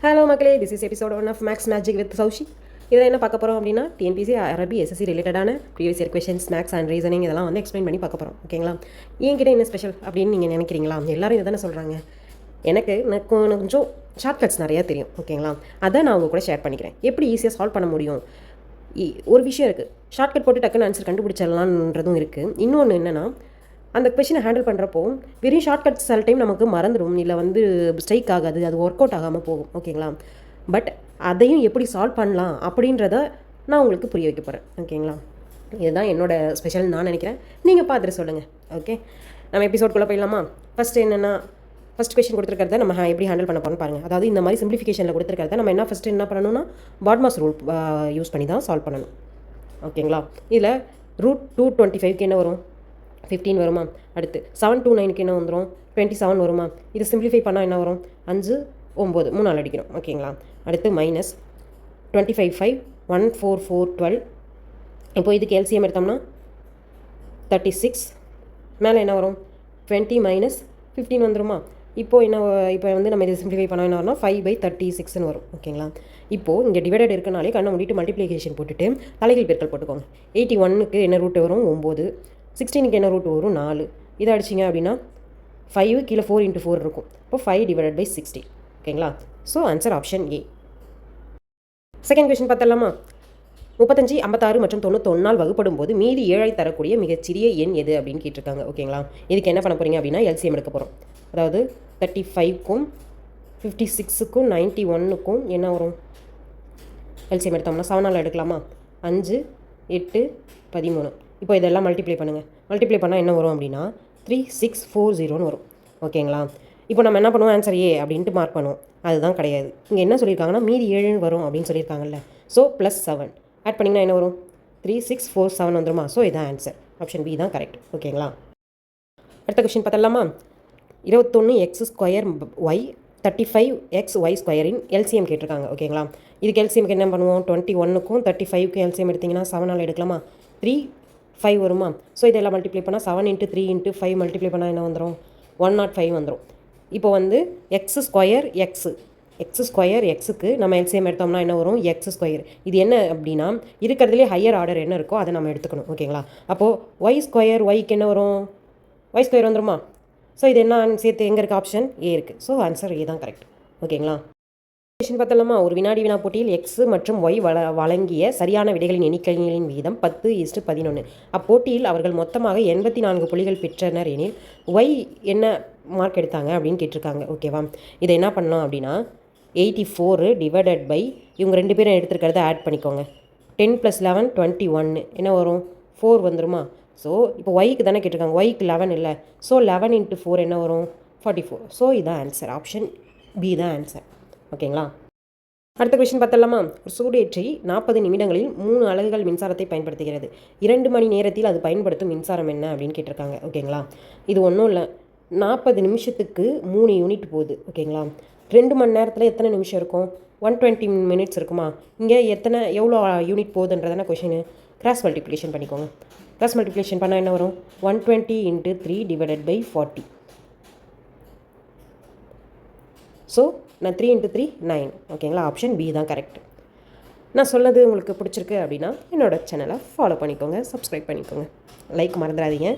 Hello மக்களே, this is episode 1 of maths magic with சௌஷி. இதில் என்ன பார்க்க போகிறோம் அப்படின்னா, டிஎன்பிசி அரபி எஸ்எஸ்சி ரிலேட்டடான previous year questions, maths and reasoning இதெல்லாம் வந்து எக்ஸ்பிளைன் பண்ணி பார்க்க போகிறோம். ஓகேங்களா? என்கிட்ட என்ன ஸ்பெஷல் அப்படின்னு நீங்கள் நினைக்கிறீங்களா? எல்லாரும் இதை தானே சொல்கிறாங்க. எனக்கு கொஞ்சம் ஷார்ட்கட்ஸ் நிறையா தெரியும். ஓகேங்களா? அதை நான் உங்கள் கூட ஷேர் பண்ணிக்கிறேன். எப்படி ஈஸியாக சால்வ் பண்ண முடியும்? ஒரு விஷயம் இருக்குது, ஷார்ட்கட் போட்டு டக்குன்னு ஆன்சர் கண்டுபிடிச்சிடலான்றதும் இருக்குது. இன்னொன்று என்னென்னா, அந்த கொஷினை ஹேண்டில் பண்ணுறப்போ வெறும் ஷார்ட்கட் சில டைம் நமக்கு மறந்துடும், இல்லை வந்து ஸ்ட்ரைக் ஆகாது, அது ஒர்க் அவுட் ஆகாமல் போகும். ஓகேங்களா? பட் அதையும் எப்படி சால்வ் பண்ணலாம் அப்படின்றத நான் உங்களுக்கு புரிய வைக்க போகிறேன். ஓகேங்களா? இதுதான் என்னோடய ஸ்பெஷல் நான் நினைக்கிறேன். நீங்கள் பார்த்துட்டு சொல்லுங்கள். ஓகே, நம்ம எபிசோட்குள்ளே போயிடலாமா? ஃபஸ்ட்டு என்னென்னா, ஃபஸ்ட் கொஷின் கொடுத்துருக்கிறத நம்ம எப்படி ஹேண்டில் பண்ண போகிறோம்னு பாருங்கள். அதாவது இந்த மாதிரி சிம்பிளிஃபிகேஷனில் கொடுத்துருக்கிறத நம்ம ஃபஸ்ட்டு என்ன பண்ணணும்னா, பாட்மாஸ் ரூல் யூஸ் பண்ணி தான் சால்வ் பண்ணணும். ஓகேங்களா? இதில் √225க்கு என்ன வரும்? 15 வருமா? அடுத்து 729க்கு என்ன வந்துடும்? 27 வருமா? இது சிம்பிளிஃபை பண்ணால் என்ன வரும்? 5 9 3 நாள் அடிக்கணும். ஓகேங்களா? அடுத்து மைனஸ் 25 5 1 4 4 12. இப்போ இதுக்கு எல்சிஎம் எடுத்தோம்னா 36. மேலே என்ன வரும்? 20 மைனஸ் 15 வந்துடுமா? இப்போ வந்து நம்ம இதை சிம்பிளிஃபை பண்ணால் என்ன வரும்னா 5/36ன்னு வரும். ஓகேங்களா? இப்போது இங்கே டிவைடட் இருக்கனாலே கண்ணை மூடிட்டு மல்டிப்ளிகேஷன் போட்டுட்டு தலைகீழ் பெருக்கல் போட்டுக்கோங்க. 81க்கு என்ன ரூட் வரும்? 9. 16க்கு என்ன ரூட் வரும்? 4. இதை அடிச்சிங்க அப்படின்னா 5 கீழே 4 × 4 இருக்கும். இப்போ 5/60. ஓகேங்களா? So answer option A. Second question பார்த்தலாமா? 35 56 மற்றும் 91 வகுப்படும் போது மீதி 7 தரக்கூடிய மிகச்சிறிய எண் எது அப்படின்னு கேட்டிருக்காங்க. ஓகேங்களா? இதுக்கு என்ன பண்ண போகிறீங்க அப்படின்னா, எல்சிஎம் எடுக்க போகிறோம். அதாவது 35க்கும் 56க்கும் 91க்கும் என்ன வரும்? எல்சிஎம் எடுத்தோம்னா 7 எடுக்கலாமா? 5 8 13. இப்போ இதெல்லாம் மல்டிப்ளை பண்ணுங்கள். மல்டிப்ளை பண்ணால் என்ன வரும் அப்படின்னா 3640ன்னு வரும். ஓகேங்களா? இப்போ நம்ம என்ன பண்ணுவோம்? ஆன்சர் ஏ அப்படின்ட்டு மார்க் பண்ணுவோம். அதுதான் கிடையாது. இங்கே என்ன சொல்லியிருக்காங்கன்னா, மீதி 7 வரும் அப்படின்னு சொல்லியிருக்காங்கல்ல. ஸோ +7 ஆட் பண்ணிங்கன்னா என்ன வரும்? 3647 வந்துருமா? ஸோ இதான் ஆன்சர். ஆப்ஷன் பி தான் கரெக்ட். ஓகேங்களா? அடுத்த question பார்த்தலாமா? 21x² y 35xy² LCM கேட்டிருக்காங்க. ஓகேங்களா? இதுக்கு எல்சிஎம்க்கு என்ன பண்ணுவோம்? 21க்கும் 35க்கும் எல்சிஎம் எடுத்திங்கன்னா 7 எடுக்கலாமா? 3 5 வருமா? ஸோ இதெல்லாம் மல்டிப்ளை பண்ணால் 7 × 3 × 5 மல்டிப்ளை பண்ணால் என்ன வந்துடும்? 105 வந்துடும். இப்போ வந்து x² xக்கு நம்ம எல்சிஎம் எடுத்தோம்னா என்ன வரும்? x². இது என்ன அப்படின்னா, இருக்கிறதுலே ஹையர் ஆர்டர் என்ன இருக்கோ அதை நம்ம எடுத்துக்கணும். ஓகேங்களா? அப்போது y² yக்கு என்ன வரும்? y² வந்துருமா? ஸோ இது என்ன சேர்த்து எங்கே இருக்குது? ஆப்ஷன் ஏ இருக்குது. ஸோ ஆன்சர் ஏ தான் கரெக்ட். ஓகேங்களா? கொஷின் பார்த்தலாமா? ஒரு வினாடி வினா போட்டியில் எக்ஸ் மற்றும் ஒய் வழங்கிய சரியான விடைகளின் எண்ணிக்கைகளின் வீதம் 10:11. அப்போட்டியில் அவர்கள் மொத்தமாக 84 புள்ளிகள் பெற்றனர் எனில் ஒய் என்ன மார்க் எடுத்தாங்க அப்படின்னு கேட்டிருக்காங்க. ஓகேவா? இதை என்ன பண்ணோம் அப்படின்னா, 84 டிவைடட் பை இவங்க 2 பேரும் எடுத்துருக்கிறத ஆட் பண்ணிக்கோங்க. 10 + 11 21 என்ன வரும்? 4 வந்துருமா? ஸோ இப்போ ஒய்க்கு தானே கேட்டிருக்காங்க. ஒய்க்கு 11 இல்லை. ஸோ 11 × 4 என்ன வரும்? 44. ஸோ இதான் ஆன்சர். ஆப்ஷன் பி தான் ஆன்சர். ஓகேங்களா? அடுத்த கொஷின் பார்த்தலாமா? ஒரு சூடேற்றி 40 நிமிடங்களில் 3 அலகுகள் மின்சாரத்தை பயன்படுத்துகிறது. 2 மணி நேரத்தில் அது பயன்படுத்தும் மின்சாரம் என்ன அப்படின்னு கேட்டிருக்காங்க. ஓகேங்களா? இது ஒன்றும் இல்லை, 40 நிமிஷத்துக்கு 3 யூனிட் போகுது. ஓகேங்களா? 2 மணி நேரத்தில் எத்தனை நிமிஷம் இருக்கும்? 120 மினிட்ஸ் இருக்குமா? இங்கே எவ்வளோ யூனிட் போகுதுன்றதான கொஷின். கிராஸ் மல்டிப்ளிகேஷன் பண்ணிக்கோங்க. கிராஸ் மல்டிப்ளிகேஷன் பண்ணால் என்ன வரும்? 120 × 3 டிவைடட் பை 40. ஸோ நான் 3 × 3 9. ஓகேங்களா? ஆப்ஷன் பி தான் கரெக்ட். நான் சொன்னது உங்களுக்கு பிடிச்சிருக்கு அப்படின்னா என்னோடய சேனலை ஃபாலோ பண்ணிக்கோங்க, சப்ஸ்கிரைப் பண்ணிக்கோங்க, லைக் மறந்துடாதீங்க.